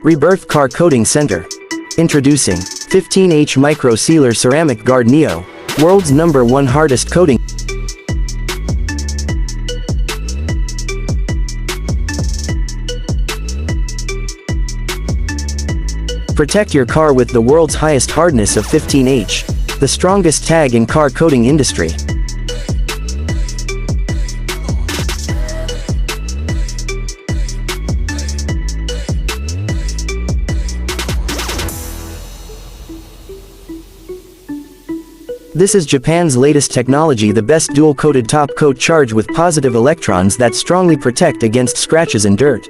Rebirth Car Coating Center. Introducing 15H Micro Sealer Ceramic Guard Neo, world's #1 hardest coating. Protect your car with the world's highest hardness of 15H, the strongest tag in car coating industry. This is Japan's latest technology, the best dual-coated top coat charge with positive electrons that strongly protect against scratches and dirt.